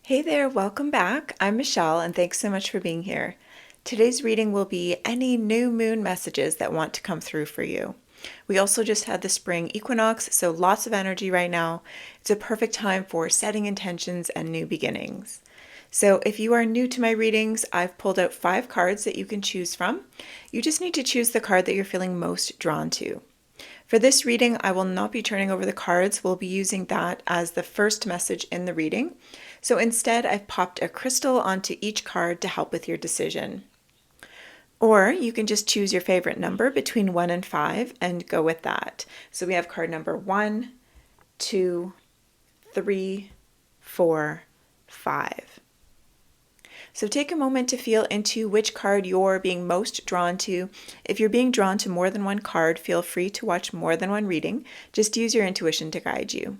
Hey there, welcome back. I'm Michelle, and thanks so much for being here. Today's reading will be any new moon messages that want to come through for you. We also just had the spring equinox, so lots of energy right now. It's a perfect time for setting intentions and new beginnings. So if you are new to my readings, I've pulled out 5 cards that you can choose from. You just need to choose the card that you're feeling most drawn to. For this reading, I will not be turning over the cards. We'll be using that as the first message in the reading. So instead, I've popped a crystal onto each card to help with your decision. Or you can just choose your favorite number between 1 and 5 and go with that. So we have card number 1, 2, 3, 4, 5. So take a moment to feel into which card you're being most drawn to. If you're being drawn to more than one card, feel free to watch more than one reading. Just use your intuition to guide you.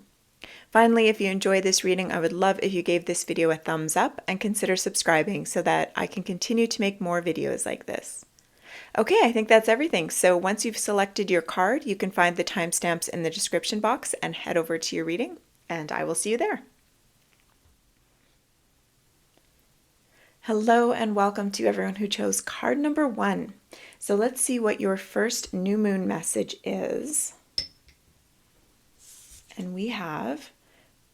Finally, if you enjoyed this reading, I would love if you gave this video a thumbs up and consider subscribing so that I can continue to make more videos like this. Okay, I think that's everything. So once you've selected your card, you can find the timestamps in the description box and head over to your reading, and I will see you there. Hello and welcome to everyone who chose card number 1. So let's see what your first new moon message is. And we have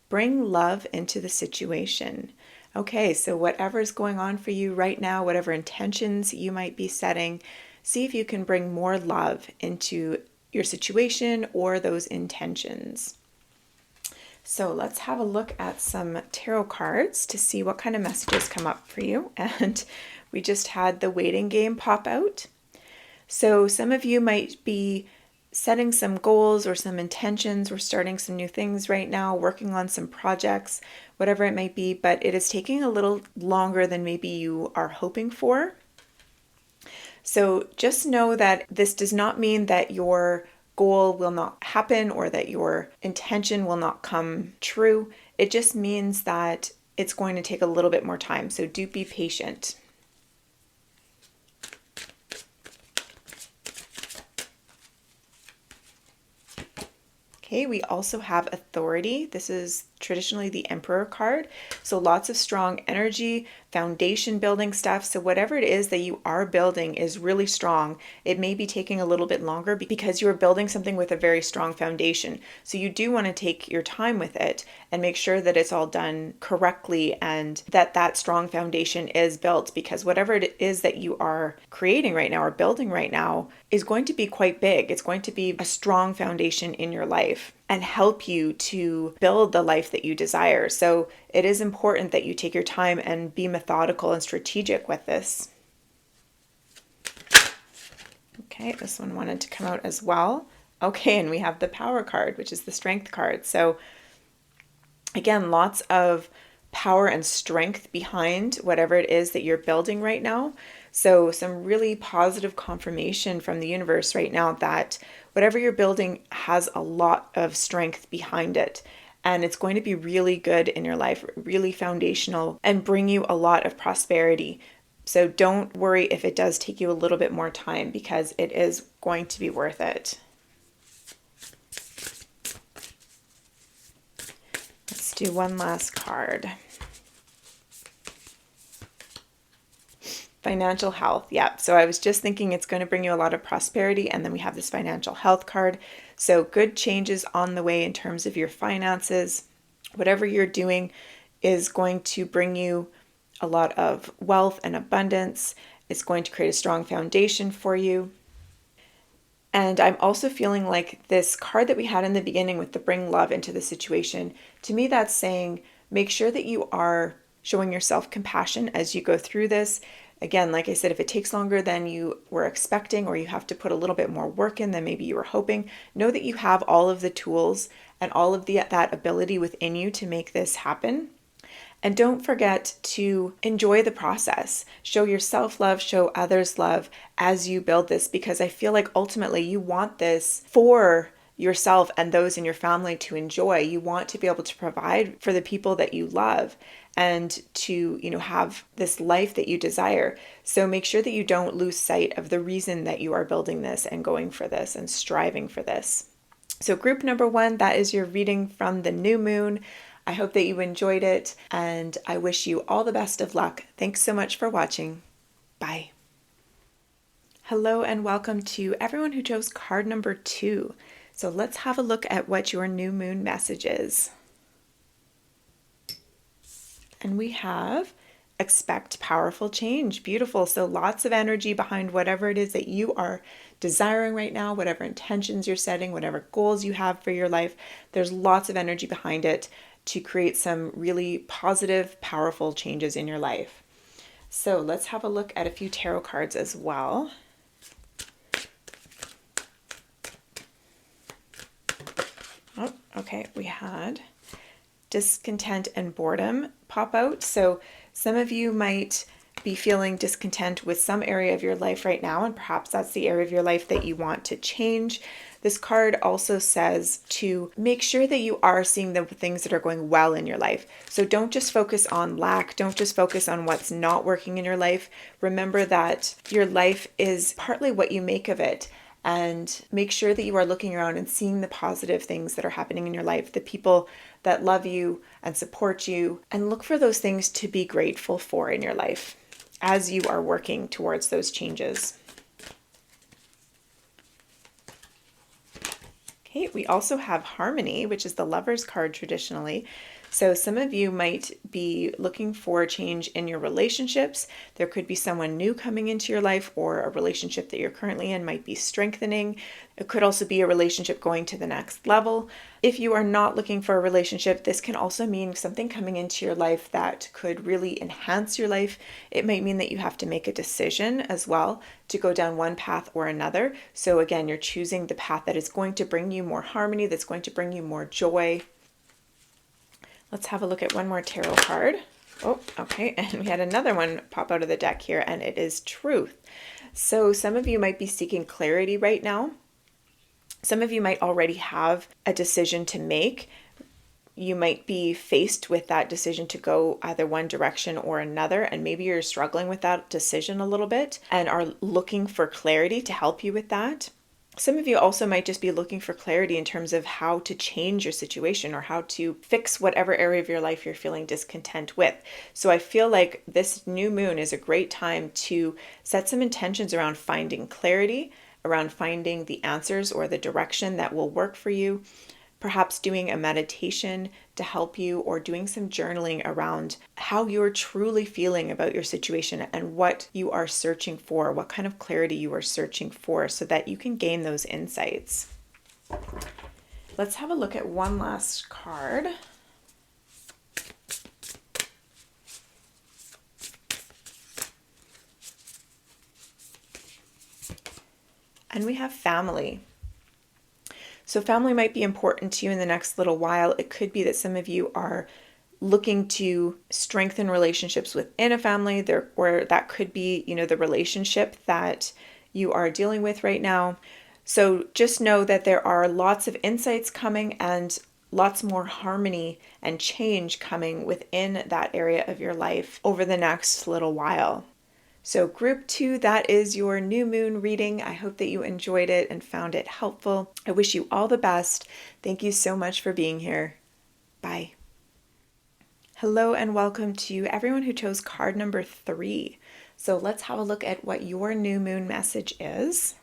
bring love into the situation. Okay, so whatever is going on for you right now, whatever intentions you might be setting, see if you can bring more love into your situation or those intentions. So let's have a look at some tarot cards to see what kind of messages come up for you. And we just had the waiting game pop out. So some of you might be setting some goals or some intentions or starting some new things right now, working on some projects, whatever it might be, but it is taking a little longer than maybe you are hoping for. So just know that this does not mean that your goal will not happen or that your intention will not come true. It just means that it's going to take a little bit more time. So do be patient. Okay, we also have authority. This is traditionally the Emperor card. So lots of strong energy, foundation building stuff. So whatever it is that you are building is really strong. It may be taking a little bit longer because you are building something with a very strong foundation. So you do want to take your time with it and make sure that it's all done correctly and that that strong foundation is built, because whatever it is that you are creating right now or building right now is going to be quite big. It's going to be a strong foundation in your life and help you to build the life that you desire. So it is important that you take your time and be methodical and strategic with this. Okay, this one wanted to come out as well. Okay, and we have the Power card, which is the Strength card. So again, lots of power and strength behind whatever it is that you're building right now. So some really positive confirmation from the universe right now that whatever you're building has a lot of strength behind it. And it's going to be really good in your life, really foundational, and bring you a lot of prosperity. So don't worry if it does take you a little bit more time, because it is going to be worth it. Let's do one last card. Financial health. Yeah. So I was just thinking it's going to bring you a lot of prosperity. And then we have this financial health card. So good changes on the way in terms of your finances. Whatever you're doing is going to bring you a lot of wealth and abundance. It's going to create a strong foundation for you. And I'm also feeling like this card that we had in the beginning with the bring love into the situation, to me that's saying make sure that you are showing yourself compassion as you go through this. Again, like I said, if it takes longer than you were expecting, or you have to put a little bit more work in than maybe you were hoping, know that you have all of the tools and all of that ability within you to make this happen. And don't forget to enjoy the process. Show yourself love, show others love as you build this, because I feel like ultimately you want this for yourself and those in your family to enjoy. You want to be able to provide for the people that you love and to, have this life that you desire. So make sure that you don't lose sight of the reason that you are building this and going for this and striving for this. So group number 1, that is your reading from the new moon. I hope that you enjoyed it, and I wish you all the best of luck. Thanks so much for watching. Bye. Hello and welcome to everyone who chose card number 2. So let's have a look at what your new moon message is. And we have expect powerful change. Beautiful. So lots of energy behind whatever it is that you are desiring right now, whatever intentions you're setting, whatever goals you have for your life. There's lots of energy behind it to create some really positive, powerful changes in your life. So let's have a look at a few tarot cards as well. Oh, okay, we had discontent and boredom pop out. So some of you might be feeling discontent with some area of your life right now, and perhaps that's the area of your life that you want to change. This card also says to make sure that you are seeing the things that are going well in your life. So don't just focus on lack. Don't just focus on what's not working in your life. Remember that your life is partly what you make of it. And make sure that you are looking around and seeing the positive things that are happening in your life, the people that love you and support you, and look for those things to be grateful for in your life as you are working towards those changes. Okay, we also have Harmony, which is the Lover's card traditionally. So some of you might be looking for a change in your relationships. There could be someone new coming into your life, or a relationship that you're currently in might be strengthening. It could also be a relationship going to the next level. If you are not looking for a relationship, this can also mean something coming into your life that could really enhance your life. It might mean that you have to make a decision as well to go down one path or another. So again, you're choosing the path that is going to bring you more harmony, that's going to bring you more joy. Let's have a look at one more tarot card. Oh, okay. And we had another one pop out of the deck here, and it is Truth. So some of you might be seeking clarity right now. Some of you might already have a decision to make. You might be faced with that decision to go either one direction or another, and maybe you're struggling with that decision a little bit and are looking for clarity to help you with that. Some of you also might just be looking for clarity in terms of how to change your situation or how to fix whatever area of your life you're feeling discontent with. So I feel like this new moon is a great time to set some intentions around finding clarity, around finding the answers or the direction that will work for you. Perhaps doing a meditation to help you, or doing some journaling around how you're truly feeling about your situation and what you are searching for, what kind of clarity you are searching for, so that you can gain those insights. Let's have a look at one last card. And we have Family. So family might be important to you in the next little while. It could be that some of you are looking to strengthen relationships within a family there, or that could be, the relationship that you are dealing with right now. So just know that there are lots of insights coming and lots more harmony and change coming within that area of your life over the next little while. So group 2, that is your new moon reading. I hope that you enjoyed it and found it helpful. I wish you all the best. Thank you so much for being here. Bye. Hello and welcome to everyone who chose card number 3. So let's have a look at what your new moon message is.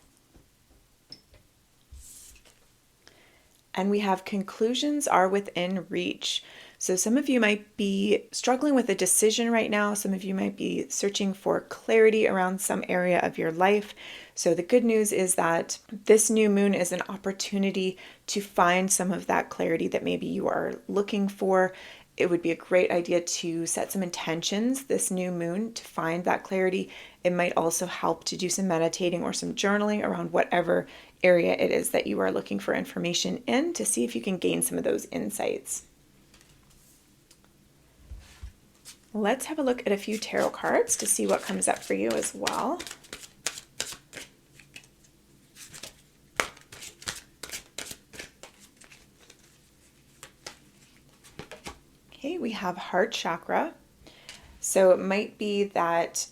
And we have conclusions are within reach. So some of you might be struggling with a decision right now. Some of you might be searching for clarity around some area of your life. So the good news is that this new moon is an opportunity to find some of that clarity that maybe you are looking for. It would be a great idea to set some intentions this new moon to find that clarity. It might also help to do some meditating or some journaling around whatever area it is that you are looking for information in, to see if you can gain some of those insights. Let's have a look at a few tarot cards to see what comes up for you as well. Okay, we have heart chakra. So it might be that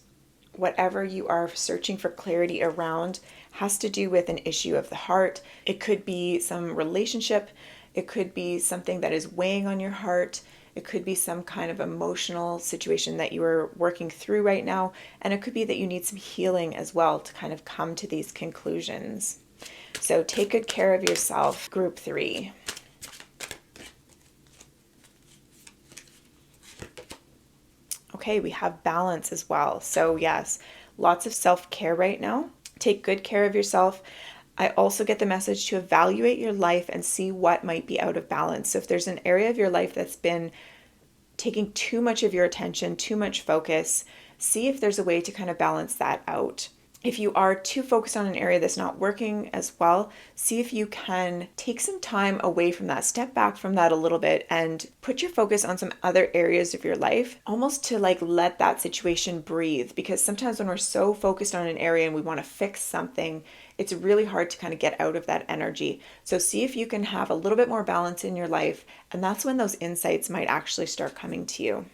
whatever you are searching for clarity around has to do with an issue of the heart. It could be some relationship. It could be something that is weighing on your heart. It could be some kind of emotional situation that you are working through right now. And it could be that you need some healing as well to kind of come to these conclusions. So take good care of yourself, group 3. Okay, we have balance as well. So yes, lots of self-care right now. Take good care of yourself. I also get the message to evaluate your life and see what might be out of balance. So if there's an area of your life that's been taking too much of your attention, too much focus, see if there's a way to kind of balance that out. If you are too focused on an area that's not working as well, see if you can take some time away from that, step back from that a little bit and put your focus on some other areas of your life, almost to like let that situation breathe. Because sometimes when we're so focused on an area and we want to fix something, it's really hard to kind of get out of that energy. So see if you can have a little bit more balance in your life, and that's when those insights might actually start coming to you.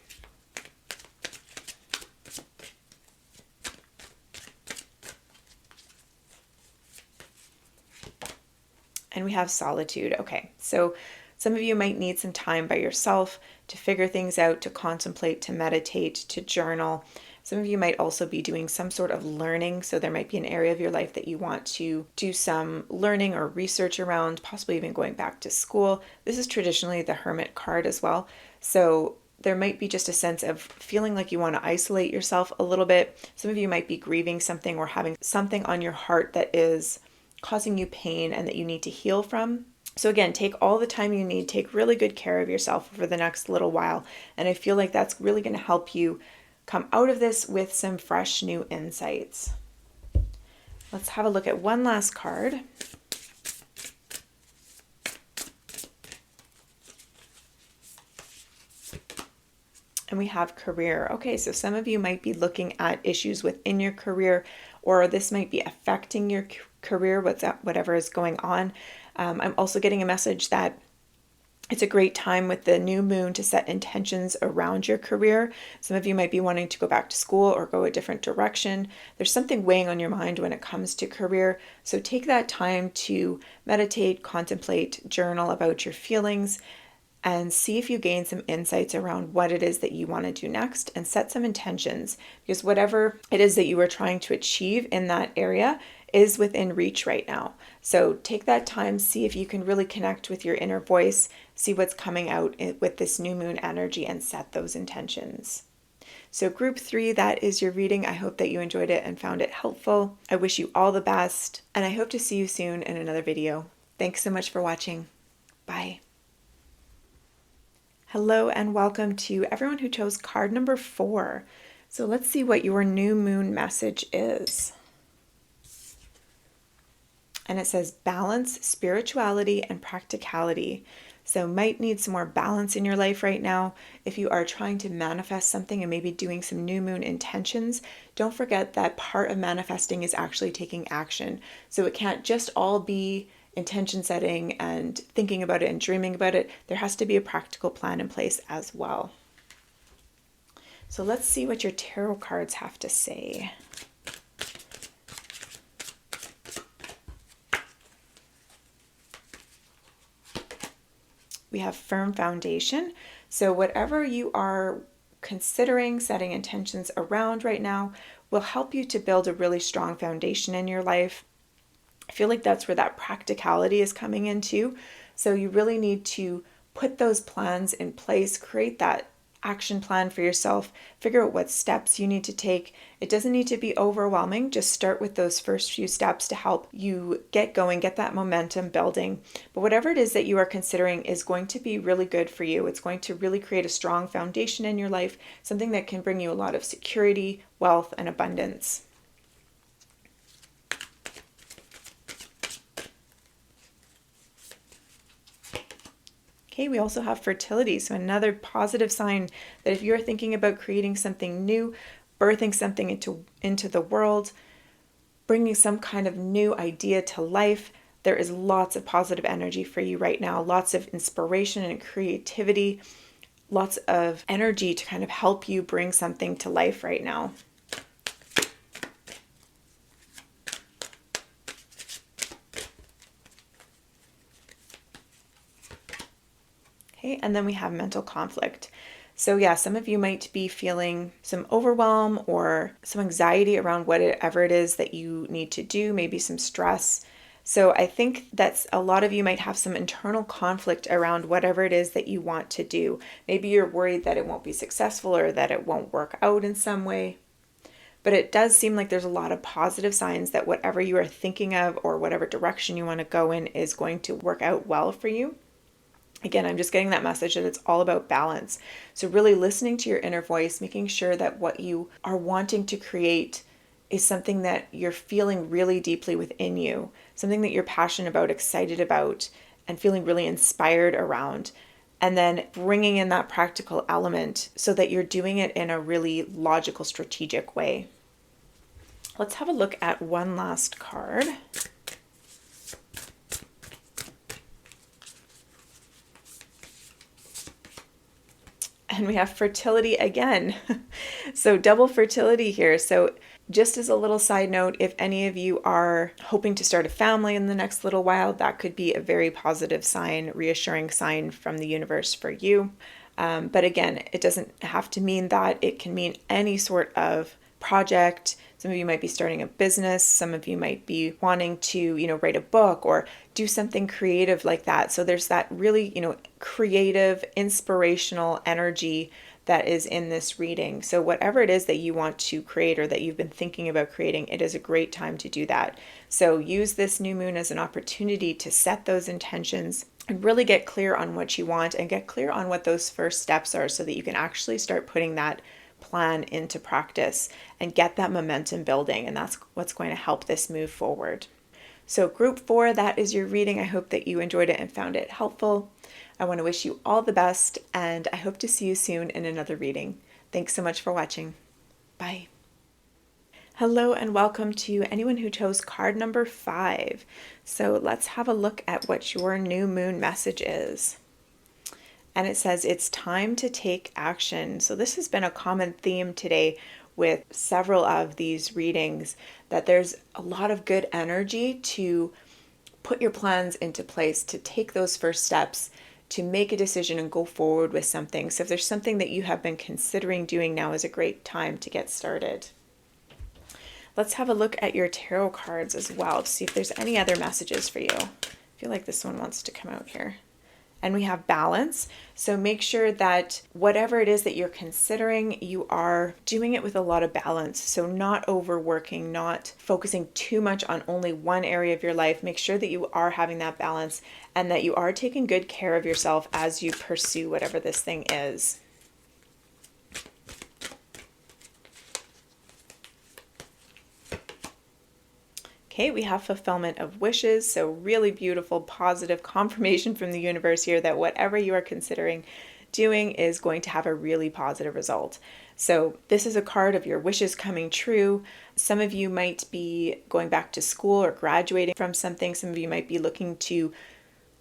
And we have solitude. Okay, so some of you might need some time by yourself to figure things out, to contemplate, to meditate, to journal. Some of you might also be doing some sort of learning. So there might be an area of your life that you want to do some learning or research around, possibly even going back to school. This is traditionally the Hermit card as well. So there might be just a sense of feeling like you want to isolate yourself a little bit. Some of you might be grieving something or having something on your heart that is causing you pain and that you need to heal from. So again, take all the time you need, take really good care of yourself for the next little while. And I feel like that's really going to help you come out of this with some fresh new insights. Let's have a look at one last card. And we have career. Okay, so some of you might be looking at issues within your career, or this might be affecting your career, whatever is going on. I'm also getting a message that it's a great time with the new moon to set intentions around your career. Some of you might be wanting to go back to school or go a different direction. There's something weighing on your mind when it comes to career. So take that time to meditate, contemplate, journal about your feelings, and see if you gain some insights around what it is that you want to do next, and set some intentions, because whatever it is that you are trying to achieve in that area is within reach right now. So take that time, see if you can really connect with your inner voice, see what's coming out with this new moon energy, and set those intentions. So group 3, that is your reading. I hope that you enjoyed it and found it helpful. I wish you all the best, and I hope to see you soon in another video. Thanks so much for watching. Bye. Hello and welcome to everyone who chose card number 4. So let's see what your new moon message is. And it says balance, spirituality, and practicality. So might need some more balance in your life right now. If you are trying to manifest something and maybe doing some new moon intentions, don't forget that part of manifesting is actually taking action. So it can't just all be intention setting and thinking about it and dreaming about it. There has to be a practical plan in place as well. So let's see what your tarot cards have to say. We have firm foundation. So whatever you are considering setting intentions around right now will help you to build a really strong foundation in your life. I feel like that's where that practicality is coming into. So you really need to put those plans in place, create that action plan for yourself, figure out what steps you need to take. It doesn't need to be overwhelming. Just start with those first few steps to help you get going, get that momentum building. But whatever it is that you are considering is going to be really good for you. It's going to really create a strong foundation in your life, something that can bring you a lot of security, wealth, and abundance. Okay, we also have fertility, so another positive sign that if you're thinking about creating something new, birthing something into the world, bringing some kind of new idea to life, there is lots of positive energy for you right now, lots of inspiration and creativity, lots of energy to kind of help you bring something to life right now. Okay, and then we have mental conflict. So yeah, some of you might be feeling some overwhelm or some anxiety around whatever it is that you need to do, maybe some stress. So I think that's a lot of you might have some internal conflict around whatever it is that you want to do. Maybe you're worried that it won't be successful or that it won't work out in some way. But it does seem like there's a lot of positive signs that whatever you are thinking of or whatever direction you want to go in is going to work out well for you. Again, I'm just getting that message that it's all about balance. So really listening to your inner voice, making sure that what you are wanting to create is something that you're feeling really deeply within you, something that you're passionate about, excited about, and feeling really inspired around. And then bringing in that practical element so that you're doing it in a really logical, strategic way. Let's have a look at one last card. And we have fertility again. So double fertility here. So just as a little side note, if any of you are hoping to start a family in the next little while, that could be a very positive sign, reassuring sign from the universe for you. But again, it doesn't have to mean that. It can mean any sort of project. Some of you might be starting a business. Some of you might be wanting to, write a book or do something creative like that. So there's that really, creative, inspirational energy that is in this reading. So whatever it is that you want to create or that you've been thinking about creating, it is a great time to do that. So use this new moon as an opportunity to set those intentions and really get clear on what you want and get clear on what those first steps are so that you can actually start putting that plan into practice and get that momentum building. And that's what's going to help this move forward. So group 4, that is your reading. I hope that you enjoyed it and found it helpful. I want to wish you all the best, and I hope to see you soon in another reading. Thanks so much for watching. Bye. Hello and welcome to anyone who chose card number 5. So let's have a look at what your new moon message is. And it says it's time to take action. So this has been a common theme today with several of these readings, that there's a lot of good energy to put your plans into place, to take those first steps, to make a decision and go forward with something. So if there's something that you have been considering doing, now is a great time to get started. Let's have a look at your tarot cards as well to see if there's any other messages for you. I feel like this one wants to come out here. And we have balance. So make sure that whatever it is that you're considering, you are doing it with a lot of balance. So not overworking, not focusing too much on only one area of your life. Make sure that you are having that balance and that you are taking good care of yourself as you pursue whatever this thing is. Okay, we have fulfillment of wishes. So really beautiful, positive confirmation from the universe here that whatever you are considering doing is going to have a really positive result. So this is a card of your wishes coming true. Some of you might be going back to school or graduating from something. Some of you might be looking to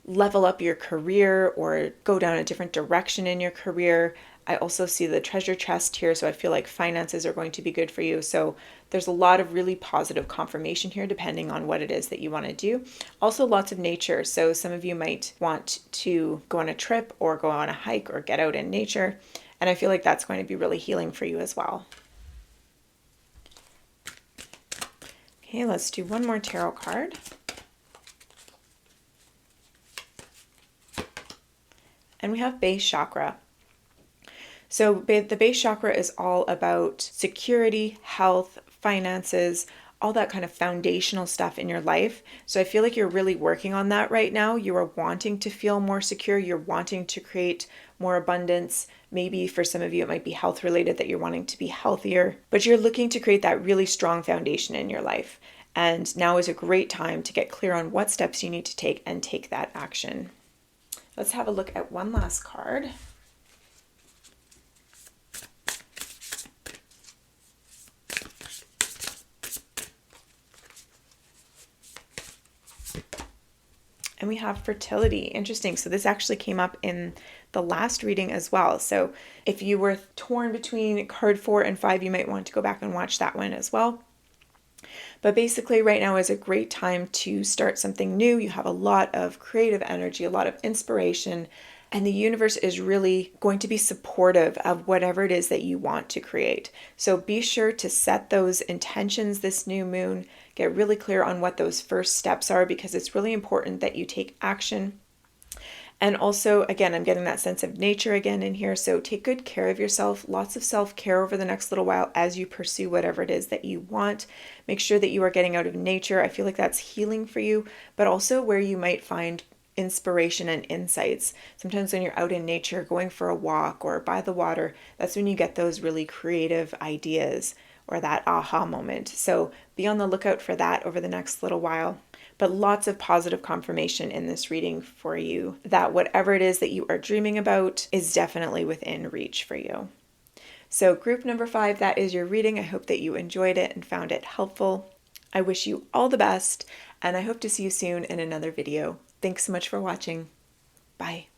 level up your career or go down a different direction in your career. I also see the treasure chest here, so I feel like finances are going to be good for you. So there's a lot of really positive confirmation here depending on what it is that you want to do. Also lots of nature. So some of you might want to go on a trip or go on a hike or get out in nature. And I feel like that's going to be really healing for you as well. Okay, let's do one more tarot card. And we have base chakra. So the base chakra is all about security, health, finances, all that kind of foundational stuff in your life. So I feel like you're really working on that right now. You are wanting to feel more secure. You're wanting to create more abundance. Maybe for some of you, it might be health related, that you're wanting to be healthier, but you're looking to create that really strong foundation in your life. And now is a great time to get clear on what steps you need to take and take that action. Let's have a look at one last card. And we have fertility. Interesting. So this actually came up in the last reading as well. So if you were torn between card 4 and 5, you might want to go back and watch that one as well. But basically right now is a great time to start something new. You have a lot of creative energy, a lot of inspiration, And the universe is really going to be supportive of whatever it is that you want to create. So be sure to set those intentions this new moon, get really clear on what those first steps are, because it's really important that you take action. And also, again, I'm getting that sense of nature again in here. So take good care of yourself, lots of self-care over the next little while as you pursue whatever it is that you want. Make sure that you are getting out of nature. I feel like that's healing for you, but also where you might find inspiration and insights. Sometimes when you're out in nature, going for a walk or by the water, that's when you get those really creative ideas or that aha moment. So be on the lookout for that over the next little while. But lots of positive confirmation in this reading for you that whatever it is that you are dreaming about is definitely within reach for you. So group number 5, that is your reading. I hope that you enjoyed it and found it helpful. I wish you all the best, and I hope to see you soon in another video. Thanks so much for watching. Bye.